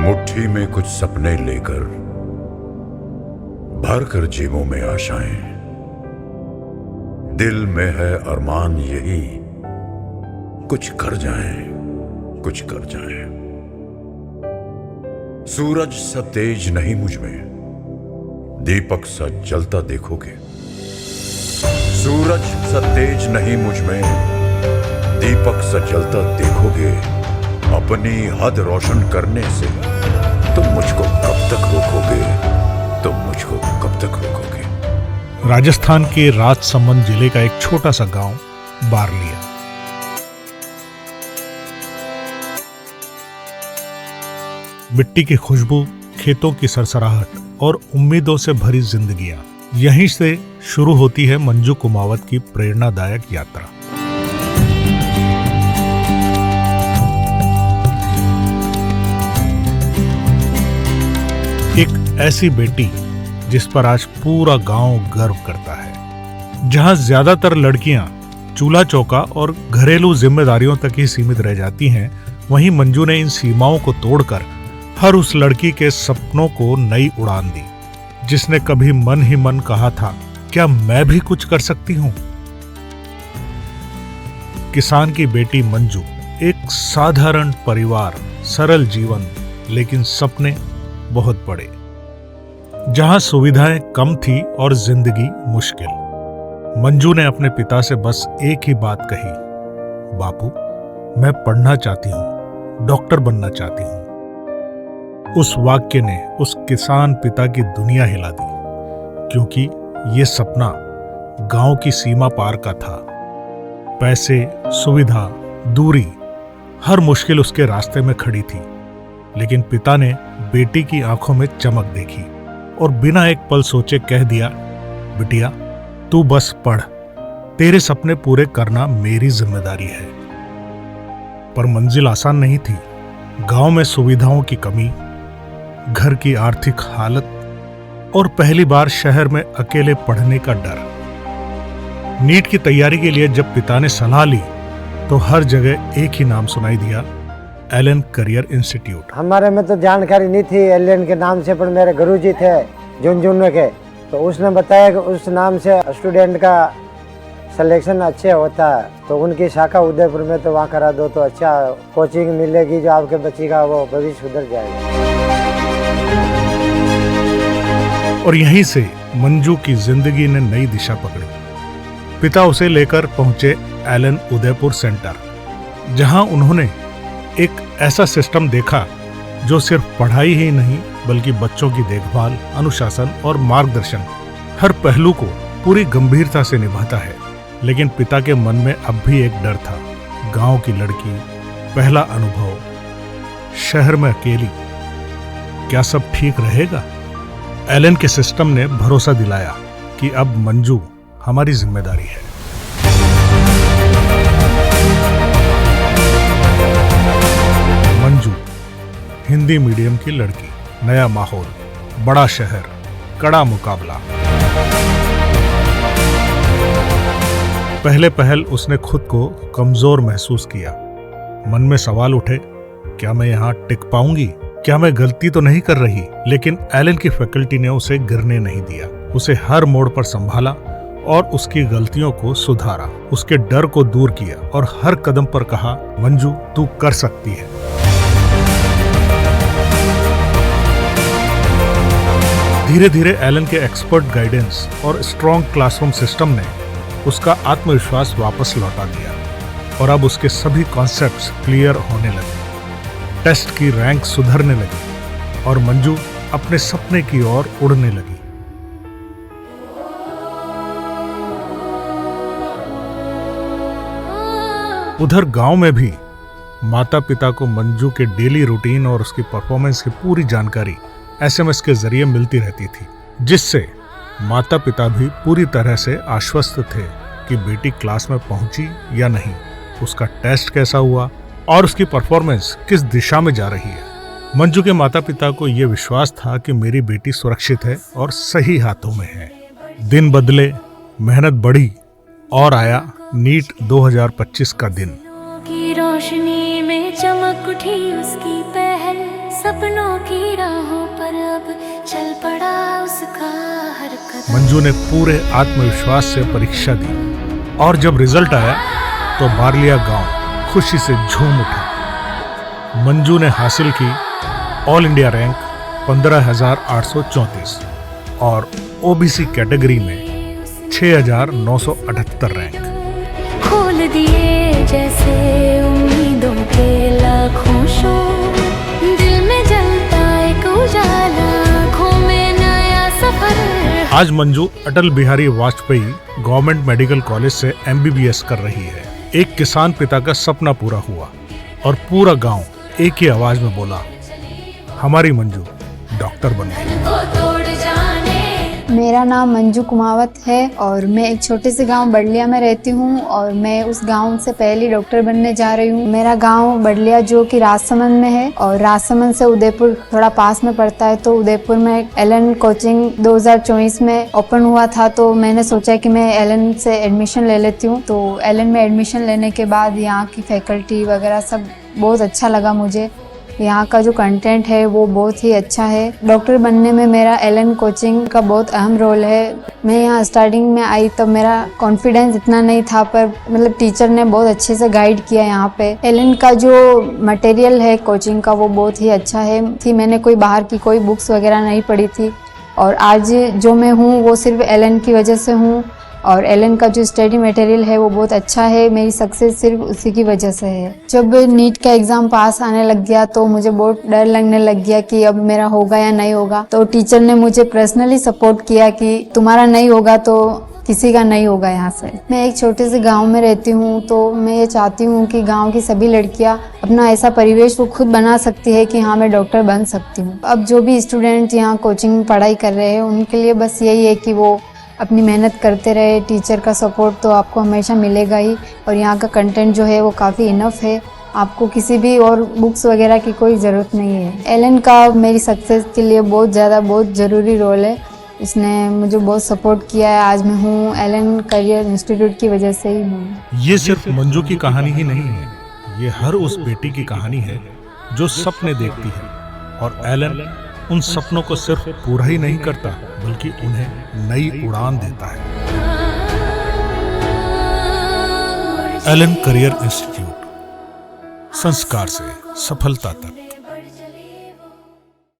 मुट्ठी में कुछ सपने लेकर भर कर जेबों में आशाएं, दिल में है अरमान यही कुछ कर जाएं, कुछ कर जाएं। सूरज सा तेज नहीं मुझ में, दीपक सा जलता देखोगे। सूरज सा तेज नहीं मुझ में, दीपक सा जलता देखोगे। अपनी हद रोशन करने से तुम मुझको कब तक रोकोगे, तुम मुझको कब तक रोकोगे। राजस्थान के राजसमंद जिले का एक छोटा सा गांव बारलिया। मिट्टी की खुशबू, खेतों की सरसराहट और उम्मीदों से भरी जिंदगियां, यहीं से शुरू होती है मंजू कुमावत की प्रेरणादायक यात्रा। एक ऐसी बेटी जिस पर आज पूरा गांव गर्व करता है। जहां ज्यादातर लड़कियां चूल्हा चौका और घरेलू जिम्मेदारियों तक ही सीमित रह जाती हैं, वहीं मंजू ने इन सीमाओं को तोड़कर हर उस लड़की के सपनों को नई उड़ान दी, जिसने कभी मन ही मन कहा था, क्या मैं भी कुछ कर सकती हूं। किसान की बेटी मंजू, एक साधारण परिवार, सरल जीवन, लेकिन सपने बहुत बड़े। जहां सुविधाएं कम थी और जिंदगी मुश्किल, मंजू ने अपने पिता से बस एक ही बात कही, बापू, मैं पढ़ना चाहती हूं, डॉक्टर बनना चाहती हूं। उस वाक्य ने उस किसान पिता की दुनिया हिला दी, क्योंकि ये सपना गांव की सीमा पार का था। पैसे, सुविधा, दूरी, हर मुश्किल उसके रास्ते में खड़ी थी, लेकिन पिता ने बेटी की आंखों में चमक देखी और बिना एक पल सोचे कह दिया, बिटिया, तू बस पढ़, तेरे सपने पूरे करना मेरी जिम्मेदारी है। पर मंजिल आसान नहीं थी। गांव में सुविधाओं की कमी, घर की आर्थिक हालत और पहली बार शहर में अकेले पढ़ने का डर। नीट की तैयारी के लिए जब पिता ने सलाह ली तो हर जगह एक ही नाम सुनाई दिया, एलन करियर इंस्टीट्यूट। हमारे में तो जानकारी नहीं थी एलन के नाम से, पर मेरे गुरुजी थे झुंझुनू के, तो उसने बताया कि उस नाम से स्टूडेंट का सिलेक्शन अच्छे होता है, तो उनकी शाखा उदयपुर में, तो वहाँ करा दो तो अच्छा कोचिंग मिलेगी, जो आपके बच्ची का वो भविष्य सुधर जाएगा। और यहीं से मंजू की जिंदगी ने नई दिशा पकड़ी। पिता उसे लेकर पहुंचे एलन उदयपुर सेंटर, जहां उन्होंने एक ऐसा सिस्टम देखा जो सिर्फ पढ़ाई ही नहीं बल्कि बच्चों की देखभाल, अनुशासन और मार्गदर्शन, हर पहलू को पूरी गंभीरता से निभाता है। लेकिन पिता के मन में अब भी एक डर था, गांव की लड़की, पहला अनुभव, शहर में अकेली, क्या सब ठीक रहेगा? एलन के सिस्टम ने भरोसा दिलाया कि अब मंजू हमारी जिम्मेदारी है। मंजू, हिंदी मीडियम की लड़की, नया माहौल, बड़ा शहर, कड़ा मुकाबला। पहले पहल उसने खुद को कमजोर महसूस किया। मन में सवाल उठे, क्या मैं यहाँ टिक पाऊंगी? क्या मैं गलती तो नहीं कर रही? लेकिन एलन की फैकल्टी ने उसे गिरने नहीं दिया। उसे हर मोड़ पर संभाला और उसकी गलतियों को सुधारा, उसके डर को दूर किया और हर कदम पर कहा, मंजू, तू कर सकती है। धीरे धीरे एलन के एक्सपर्ट गाइडेंस और स्ट्रॉन्ग क्लासरूम सिस्टम ने उसका आत्मविश्वास वापस लौटा दिया और अब उसके सभी कॉन्सेप्ट्स क्लियर होने लगे। टेस्ट की रैंक सुधरने लगी और मंजू अपने सपने की ओर उड़ने लगी। उधर गांव में भी माता पिता को मंजू के डेली रूटीन और उसकी परफॉर्मेंस की पूरी जानकारी एसएमएस के जरिए मिलती रहती थी, जिससे माता पिता भी पूरी तरह से आश्वस्त थे कि बेटी क्लास में पहुंची या नहीं, उसका टेस्ट कैसा हुआ और उसकी परफॉर्मेंस किस दिशा में जा रही है। मंजू के माता पिता को यह विश्वास था कि मेरी बेटी सुरक्षित है और सही हाथों में है। दिन बदले, मेहनत बढ़ी और आया नीट 2025 का दिन। की रोशनी में चमक उठी उसकी पहल, सपनों की राहों पर अब चल पड़ा उसका हर कदम। मंजू ने पूरे आत्मविश्वास से परीक्षा दी और जब रिजल्ट आया तो बारलिया गांव खुशी से झूम उठा। मंजू ने हासिल की ऑल इंडिया रैंक 15,834 और ओबीसी कैटेगरी में 6,978 रैंक। खोल दिए जैसे उम्मीदों के लाखों शोर, दिल में जलता एक उजाला, आँखों में नया सफर। आज Manju Atal Bihari Vajpayee government medical college से MBBS कर रही है। एक किसान पिता का सपना पूरा हुआ और पूरा गांव एक ही आवाज में बोला, हमारी मंजू डॉक्टर बन गई। मेरा नाम मंजू कुमावत है और मैं एक छोटे से गांव बड़लिया में रहती हूं और मैं उस गांव से पहली डॉक्टर बनने जा रही हूं। मेरा गांव बड़लिया जो कि राजसमंद में है और राजसमंद से उदयपुर थोड़ा पास में पड़ता है, तो उदयपुर में LN कोचिंग 2024 में ओपन हुआ था, तो मैंने सोचा कि मैं LN से एडमिशन ले लेती हूँ। तो LN में एडमिशन लेने के बाद यहाँ की फैकल्टी वगैरह सब बहुत अच्छा लगा मुझे। यहाँ का जो कंटेंट है वो बहुत ही अच्छा है। डॉक्टर बनने में मेरा LN कोचिंग का बहुत अहम रोल है। मैं यहाँ स्टार्टिंग में आई तब मेरा कॉन्फिडेंस इतना नहीं था, पर मतलब टीचर ने बहुत अच्छे से गाइड किया। यहाँ पे LN का जो मटेरियल है कोचिंग का वो बहुत ही अच्छा है। मैंने कोई बाहर की कोई बुक्स वगैरह नहीं पढ़ी थी और आज जो मैं हूँ वो सिर्फ LN की वजह से हूँ और LN का जो स्टडी मटेरियल है वो बहुत अच्छा है। मेरी सक्सेस सिर्फ उसी की वजह से है। जब नीट का एग्ज़ाम पास आने लग गया तो मुझे बहुत डर लगने लग गया कि अब मेरा होगा या नहीं होगा। तो टीचर ने मुझे पर्सनली सपोर्ट किया कि तुम्हारा नहीं होगा तो किसी का नहीं होगा यहाँ से। मैं एक छोटे से गांव में रहती हूँ, तो मैं ये चाहती हूँ कि गांव की सभी लड़कियाँ अपना ऐसा परिवेश वो खुद बना सकती है कि हाँ मैं डॉक्टर बन सकती हूँ। अब जो भी स्टूडेंट यहाँ कोचिंग पढ़ाई कर रहे हैं उनके लिए बस यही है कि वो अपनी मेहनत करते रहे। टीचर का सपोर्ट तो आपको हमेशा मिलेगा ही और यहाँ का कंटेंट जो है वो काफ़ी इनफ है। आपको किसी भी और बुक्स वगैरह की कोई ज़रूरत नहीं है। LN का मेरी सक्सेस के लिए बहुत ज़रूरी रोल है। इसने मुझे बहुत सपोर्ट किया है। आज मैं हूँ LN करियर इंस्टीट्यूट की वजह से ही हूँ। ये सिर्फ मंजू की कहानी ही नहीं है, ये हर उस बेटी की कहानी है जो सपने देखती है और LN उन सपनों को सिर्फ पूरा ही नहीं करता बल्कि उन्हें नई उड़ान देता है। LN करियर इंस्टीट्यूट, संस्कार से सफलता तक।